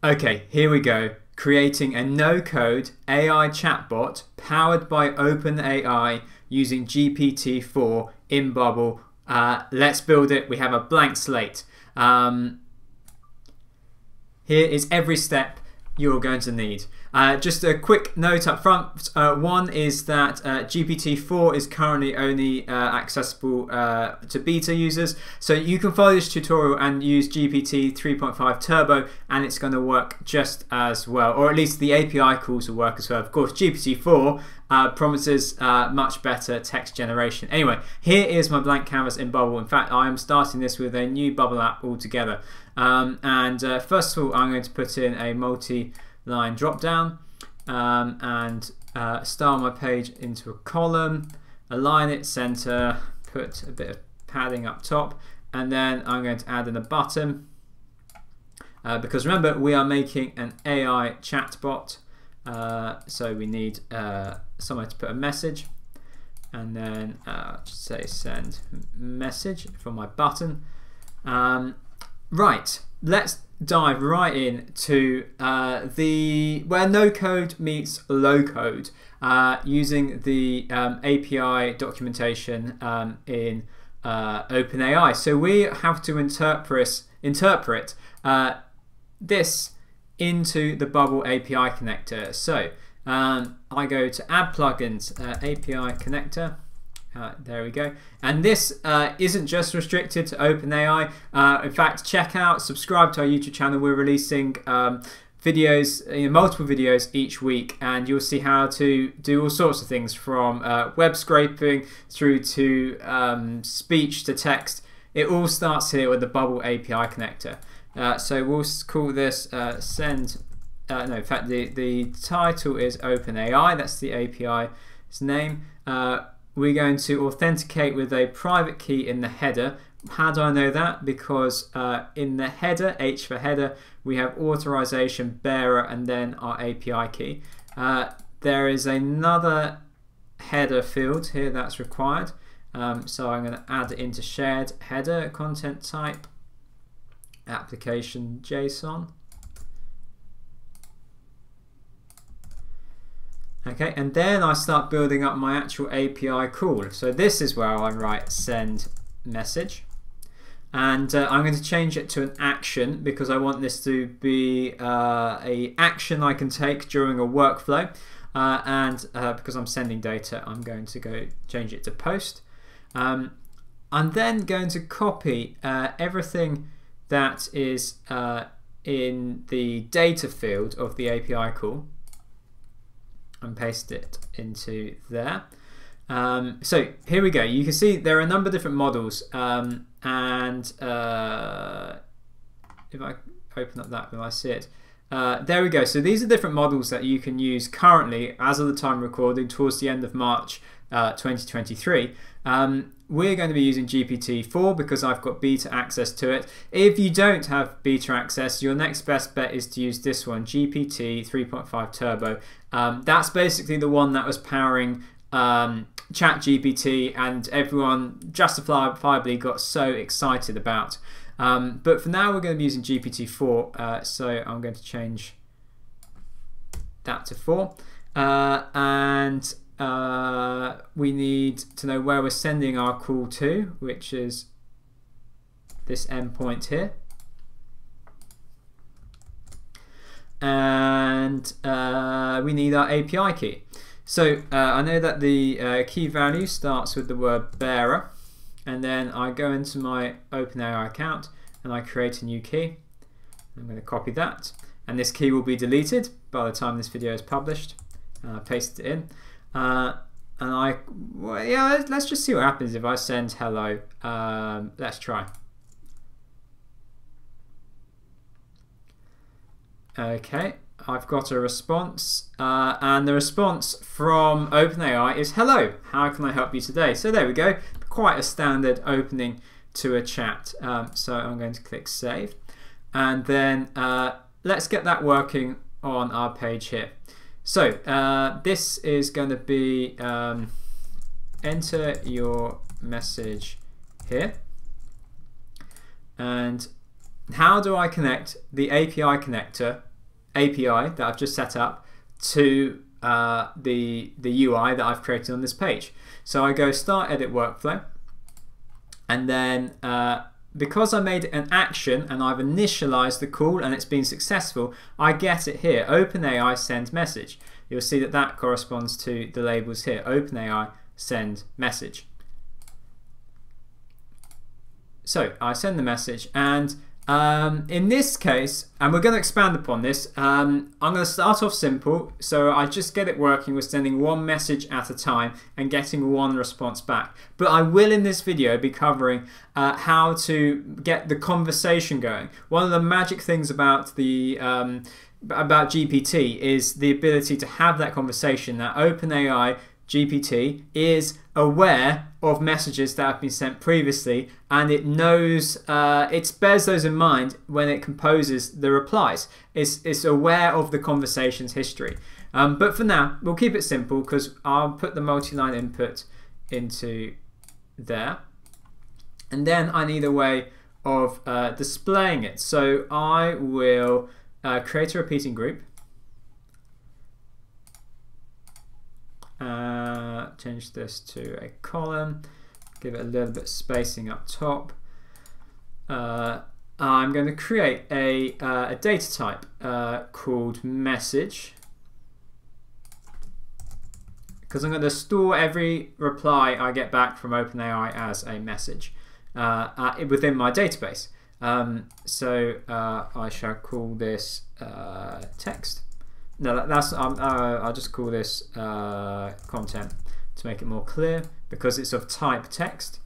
Okay, here we go. Creating a no-code AI chatbot powered by OpenAI using GPT-4 in Bubble. Let's build it. We have a blank slate. Here is every step you're going to need. Just a quick note up front. One is that GPT-4 is currently only accessible to beta users. So you can follow this tutorial and use GPT 3.5 Turbo and it's going to work just as well. Or at least the API calls will work as well. Of course, GPT-4 promises much better text generation. Anyway, here is my blank canvas in Bubble. In fact, I am starting this with a new Bubble app altogether. First of all, I'm going to put in a multi-line drop down and style my page into a column, align it center, put a bit of padding up top, and then I'm going to add in a button because remember we are making an AI chatbot, so we need somewhere to put a message, and then just say send message from my button. Right, let's dive right in to where no code meets low code using the API documentation in OpenAI. So we have to interpret this into the Bubble API connector. So I go to Add Plugins, API connector. There we go. And this isn't just restricted to OpenAI. In fact, check out, subscribe to our YouTube channel. We're releasing videos, multiple videos each week, and you'll see how to do all sorts of things from web scraping through to speech to text. It all starts here with the Bubble API connector. So we'll call this send. No, in fact, the title is OpenAI. That's the API's name. We're going to authenticate with a private key in the header. How do I know that? Because in the header, H for header, we have authorization bearer and then our API key. There is another header field here that's required. So I'm going to add it into shared header, content type, application JSON. Okay, and then I start building up my actual API call. So this is where I write send message. And I'm going to change it to an action because I want this to be an action I can take during a workflow. Because I'm sending data, I'm going to go change it to post. I'm then going to copy everything that is in the data field of the API call and paste it into there. So here we go. You can see there are a number of different models, if I open up that, will I see it? There we go. So these are different models that you can use currently as of the time recording towards the end of March 2023. We're going to be using GPT-4 because I've got beta access to it. If you don't have beta access, your next best bet is to use this one, GPT 3.5 Turbo. That's basically the one that was powering ChatGPT and everyone justifiably got so excited about. But for now we're going to be using GPT-4, so I'm going to change that to 4. We need to know where we're sending our call to, which is this endpoint here. And we need our API key. So I know that the key value starts with the word bearer, and then I go into my OpenAI account and I create a new key. I'm going to copy that, and this key will be deleted by the time this video is published. Paste it in. Let's just see what happens if I send hello. Let's try. Okay, I've got a response, and the response from OpenAI is hello, how can I help you today? So there we go, quite a standard opening to a chat. So I'm going to click save, and then let's get that working on our page here. So this is going to be enter your message here, and how do I connect the API connector API that I've just set up to the UI that I've created on this page. So I go Start Edit Workflow, and then because I made an action and I've initialized the call and it's been successful, I get it here, OpenAI send message. You'll see that that corresponds to the labels here, OpenAI send message. So I send the message, and in this case, and we're going to expand upon this, I'm going to start off simple, so I just get it working with sending one message at a time and getting one response back. But I will in this video be covering how to get the conversation going. One of the magic things about the about GPT is the ability to have that conversation. That OpenAI GPT is aware of messages that have been sent previously, and it knows, it bears those in mind when it composes the replies. It's aware of the conversation's history. But for now, we'll keep it simple because I'll put the multi-line input into there. And then I need a way of displaying it. So I will create a repeating group. Change this to a column, give it a little bit of spacing up top. I'm going to create a data type called message, because I'm going to store every reply I get back from OpenAI as a message within my database. So I shall call this text. No, that's I'll just call this content to make it more clear, because it's of type text.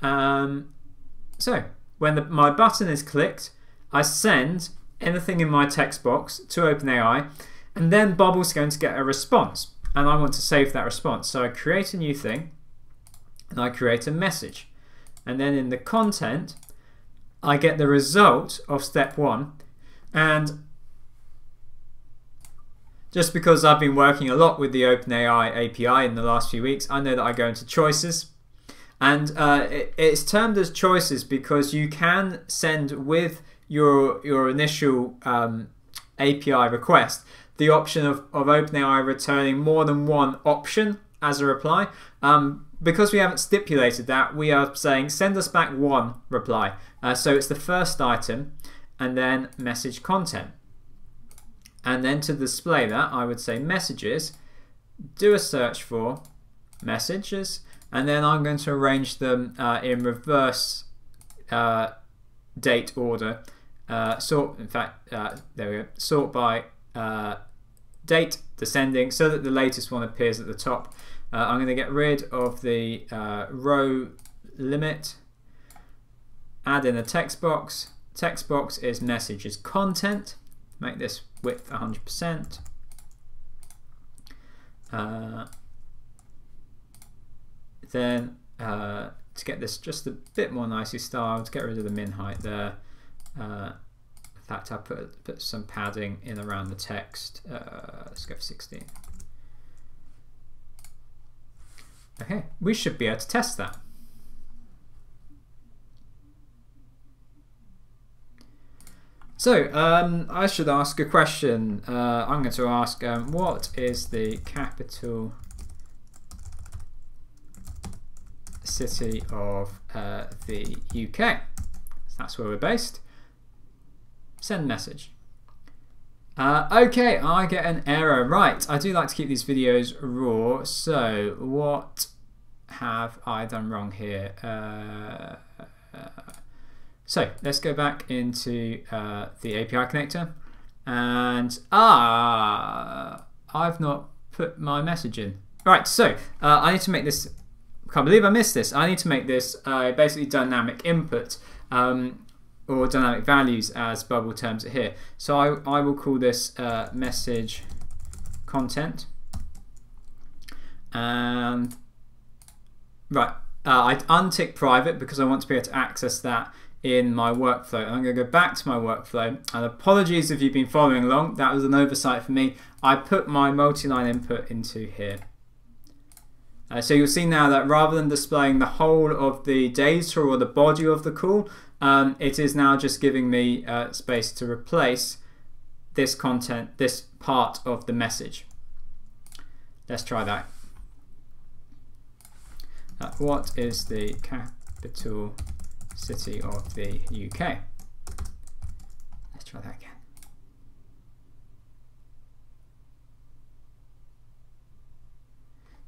So when my button is clicked, I send anything in my text box to OpenAI, and then Bubble's going to get a response, and I want to save that response. So I create a new thing, and I create a message, and then in the content I get the result of step 1. And just because I've been working a lot with the OpenAI API in the last few weeks, I know that I go into choices. And it's termed as choices because you can send with your initial API request the option of OpenAI returning more than one option as a reply. Because we haven't stipulated that, we are saying send us back one reply. So it's the first item and then message content. And then to display that, I would say messages, do a search for messages, and then I'm going to arrange them in reverse date order. Sort by date descending, so that the latest one appears at the top. I'm going to get rid of the row limit, add in a text box. Text box is messages content. Make this width 100%. Then to get this just a bit more nicely styled, get rid of the min height there. In fact, I'll put some padding in around the text. Let's go for 16. Okay, we should be able to test that. So I should ask a question. I'm going to ask, what is the capital city of the UK? So that's where we're based. Send message. Okay, I get an error. Right, I do like to keep these videos raw. So what have I done wrong here? So let's go back into the API connector, and I've not put my message in. Right, so I need to make this, can't believe I missed this. I need to make this basically dynamic input or dynamic values as Bubble terms it here. So I will call this message content, and right, I untick private because I want to be able to access that in my workflow. And I'm going to go back to my workflow, and apologies if you've been following along, that was an oversight for me. I put my multi-line input into here. So you'll see now that rather than displaying the whole of the data or the body of the call, it is now just giving me space to replace this content, this part of the message. Let's try that. What is the capital city of the UK? Let's try that again.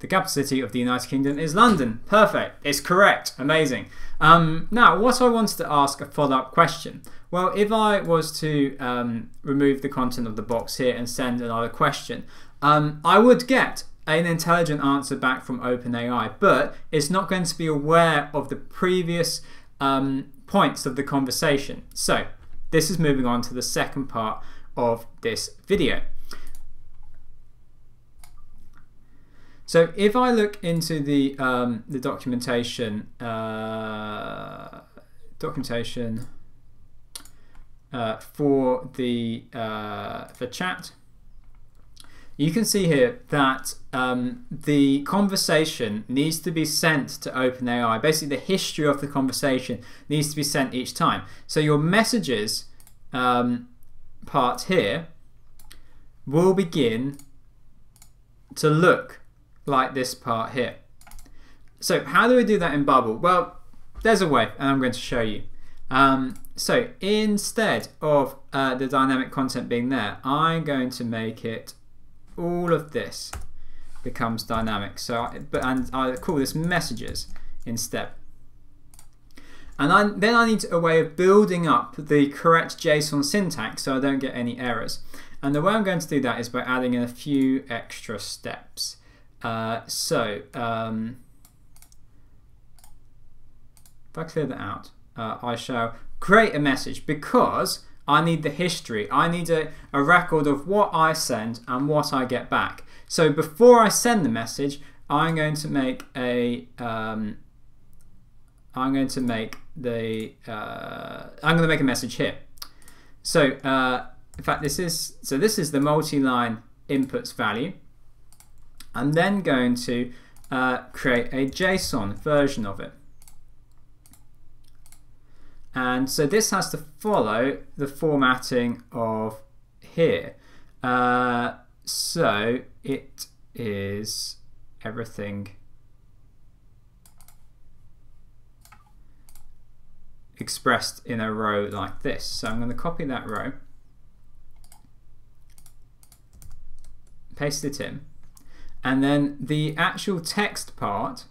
The capital city of the United Kingdom is London. Perfect. It's correct. Amazing. Now, what I wanted to ask a follow-up question. Well, if I was to remove the content of the box here and send another question, I would get an intelligent answer back from OpenAI, but it's not going to be aware of the previous points of the conversation. So this is moving on to the second part of this video. So if I look into the documentation, for chat, you can see here that the conversation needs to be sent to OpenAI. Basically, the history of the conversation needs to be sent each time. So your messages part here will begin to look like this part here. So how do we do that in Bubble? Well, there's a way, and I'm going to show you. So instead of the dynamic content being there, I'm going to make it all of this becomes dynamic. So, and I call this messages instead. And then I need a way of building up the correct JSON syntax so I don't get any errors. And the way I'm going to do that is by adding in a few extra steps. If I clear that out, I shall create a message because I need the history. I need a record of what I send and what I get back. So before I send the message, I'm going to make a message here. So in fact, this is the multi-line inputs value. I'm then going to create a JSON version of it. And so this has to follow the formatting of here. So it is everything expressed in a row like this. So I'm going to copy that row, paste it in. And then the actual text part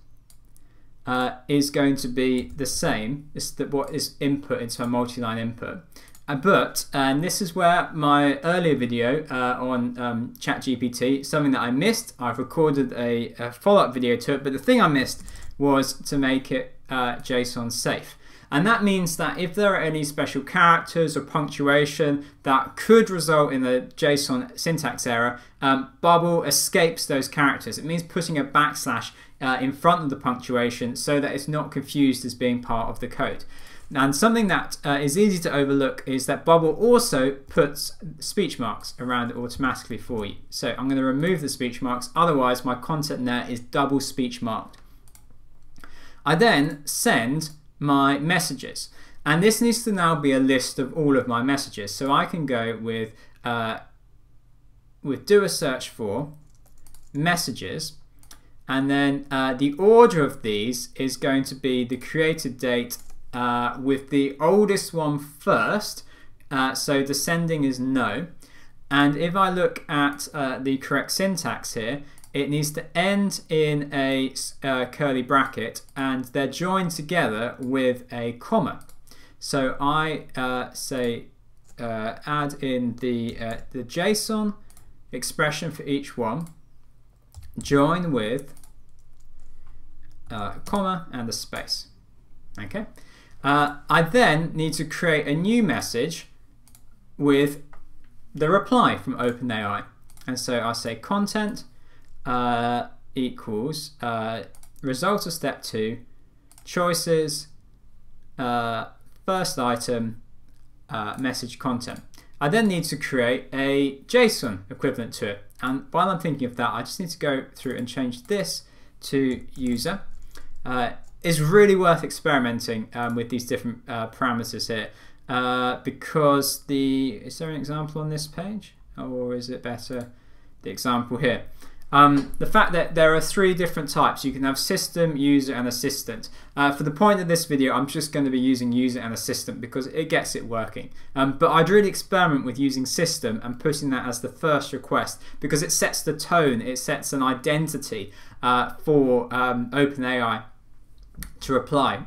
is going to be the same as what is input into a multi-line input. And this is where my earlier video on ChatGPT, something that I missed, I've recorded a follow-up video to it, but the thing I missed was to make it JSON safe. And that means that if there are any special characters or punctuation that could result in a JSON syntax error, Bubble escapes those characters. It means putting a backslash in front of the punctuation so that it's not confused as being part of the code. And something that is easy to overlook is that Bubble also puts speech marks around it automatically for you. So I'm going to remove the speech marks, otherwise my content there is double speech marked. I then send my messages, and this needs to now be a list of all of my messages. So I can go with do a search for messages, and then the order of these is going to be the created date with the oldest one first, so descending is no. And if I look at the correct syntax here, it needs to end in a curly bracket, and they're joined together with a comma. So I say add in the JSON expression for each one, join with comma and a space. Okay. I then need to create a new message with the reply from OpenAI, and so I say content equals result of step 2, choices, first item, message content. I then need to create a JSON equivalent to it, and while I'm thinking of that, I just need to go through and change this to user it's really worth experimenting with these different parameters here because is there an example on this page, or is it better the example here? The fact that there are 3 different types. You can have system, user, and assistant. For the point of this video, I'm just going to be using user and assistant because it gets it working. But I'd really experiment with using system and putting that as the first request because it sets the tone, it sets an identity for OpenAI to reply.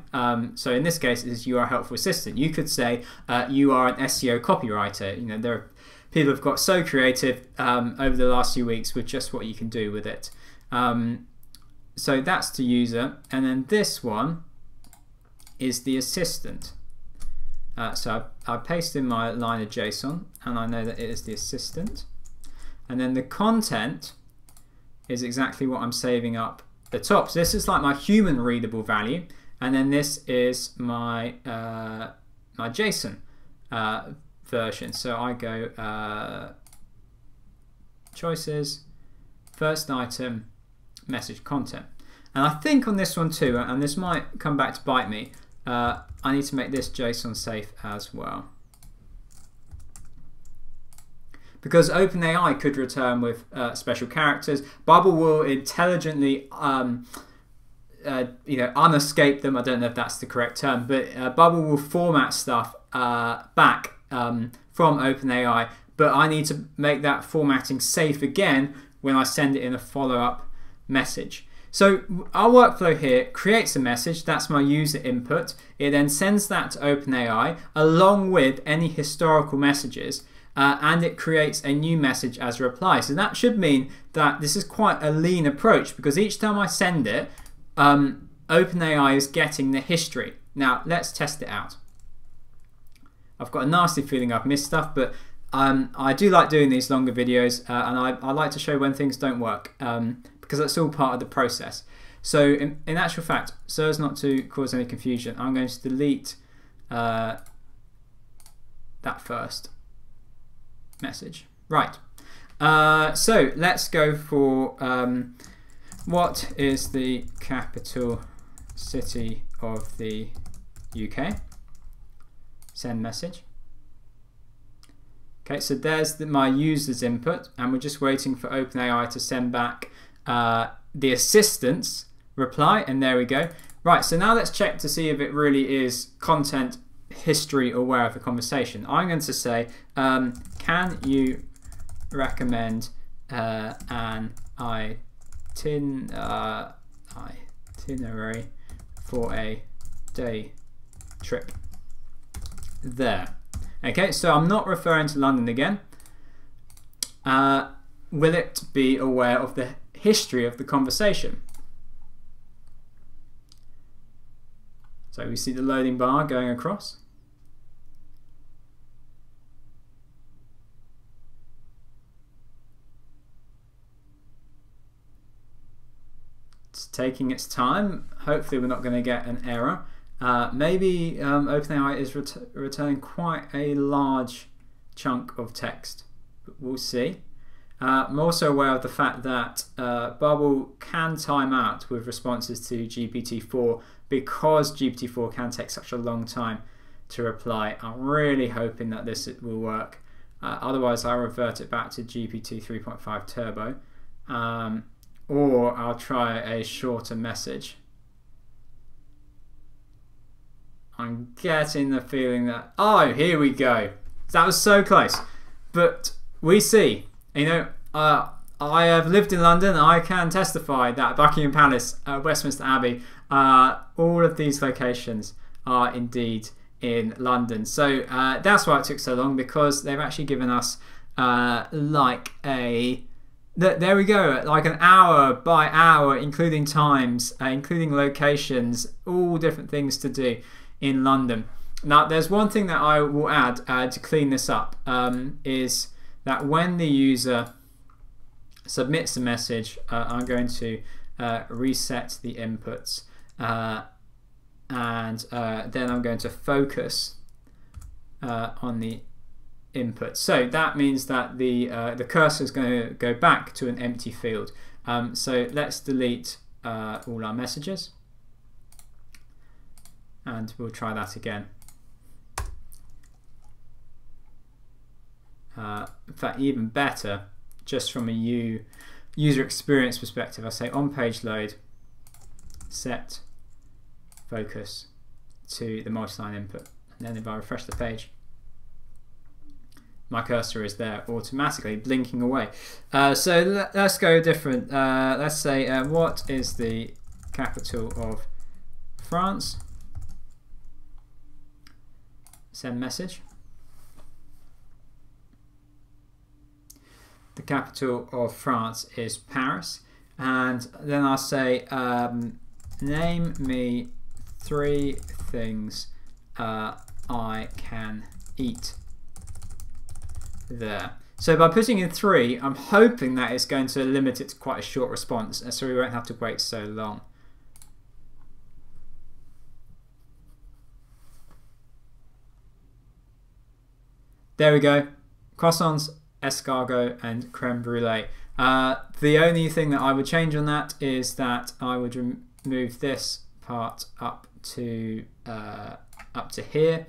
So in this case, it is you are a helpful assistant. You could say you are an SEO copywriter. You know, there are people have got so creative over the last few weeks with just what you can do with it. So that's the user, and then this one is the assistant. So I paste in my line of JSON, and I know that it is the assistant. And then the content is exactly what I'm saving up the top. So this is like my human readable value, and then this is my my JSON version. So I go choices, first item, message content. And I think on this one too, and this might come back to bite me, I need to make this JSON safe as well. Because OpenAI could return with special characters. Bubble will intelligently unescape them. I don't know if that's the correct term, but Bubble will format stuff back from OpenAI, but I need to make that formatting safe again when I send it in a follow-up message. So our workflow here creates a message, that's my user input. It then sends that to OpenAI along with any historical messages, and it creates a new message as a reply. So that should mean that this is quite a lean approach because each time I send it, OpenAI is getting the history. Now let's test it out. I've got a nasty feeling I've missed stuff, but I do like doing these longer videos, and I like to show when things don't work because that's all part of the process. So in actual fact, so as not to cause any confusion, I'm going to delete that first message. Right. So let's go for what is the capital city of the UK? Send message. Okay, so there's my user's input, and we're just waiting for OpenAI to send back the assistant's reply, and there we go. Right, so now let's check to see if it really is content history aware of the conversation. I'm going to say, can you recommend an itinerary for a day trip there? Okay, so I'm not referring to London again. Will it be aware of the history of the conversation? So we see the loading bar going across. It's taking its time. Hopefully we're not going to get an error. Maybe OpenAI is returning quite a large chunk of text, but we'll see. I'm also aware of the fact that Bubble can time out with responses to GPT-4 because GPT-4 can take such a long time to reply. I'm really hoping that this will work. Otherwise, I'll revert it back to GPT 3.5 Turbo, or I'll try a shorter message. I'm getting the feeling that, oh, here we go. That was so close. But we see, you know, I have lived in London. I can testify that Buckingham Palace, Westminster Abbey, all of these locations are indeed in London. So that's why it took so long, because they've actually given us like a, there we go, like an hour by hour, including times, including locations, all different things to do in London. Now there's one thing that I will add to clean this up, is that when the user submits a message, I'm going to reset the inputs, and then I'm going to focus on the input. So that means that the cursor is going to go back to an empty field. So let's delete all our messages. and we'll try that again. In fact, even better, just from a user experience perspective, I say on page load, set focus to the multi-line input, and then if I refresh the page, my cursor is there automatically blinking away. So let's go different. Let's say what is the capital of France? Send message. The capital of France is Paris, and then I'll say name me 3 things I can eat there. So by putting in 3, I'm hoping that it's going to limit it to quite a short response, so we won't have to wait so long. There we go. Croissants, escargot, and creme brulee. The only thing that I would change on that is that I would remove this part up to here.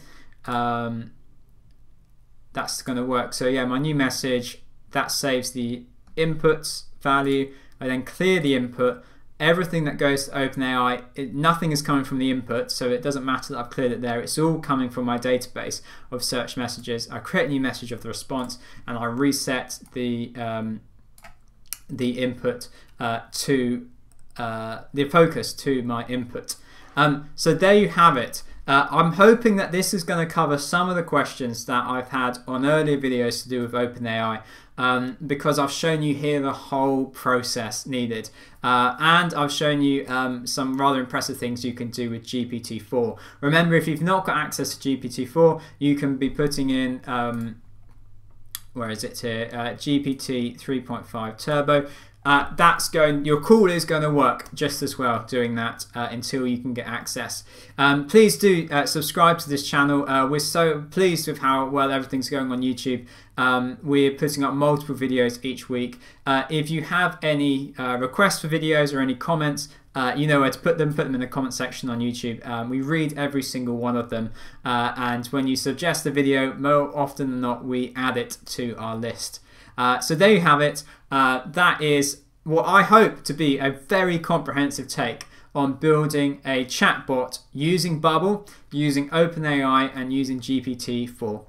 That's going to work. So yeah, my new message, that saves the inputs value. I then clear the input. Everything that goes to OpenAI, nothing is coming from the input, so it doesn't matter that I've cleared it there. It's all coming from my database of search messages. I create a new message of the response, and I reset the input to the focus to my input. So there you have it. I'm hoping that this is going to cover some of the questions that I've had on earlier videos to do with OpenAI, because I've shown you here the whole process needed, and I've shown you some rather impressive things you can do with GPT-4. Remember, if you've not got access to GPT-4, you can be putting in where is it here? GPT 3.5 Turbo. Your call is going to work just as well doing that until you can get access. Please do subscribe to this channel. We're so pleased with how well everything's going on YouTube. We're putting up multiple videos each week. If you have any requests for videos or any comments, you know where to put them in the comment section on YouTube. We read every single one of them, and when you suggest a video, more often than not, we add it to our list. So there you have it. That is what I hope to be a very comprehensive take on building a chatbot using Bubble, using OpenAI, and using GPT-4.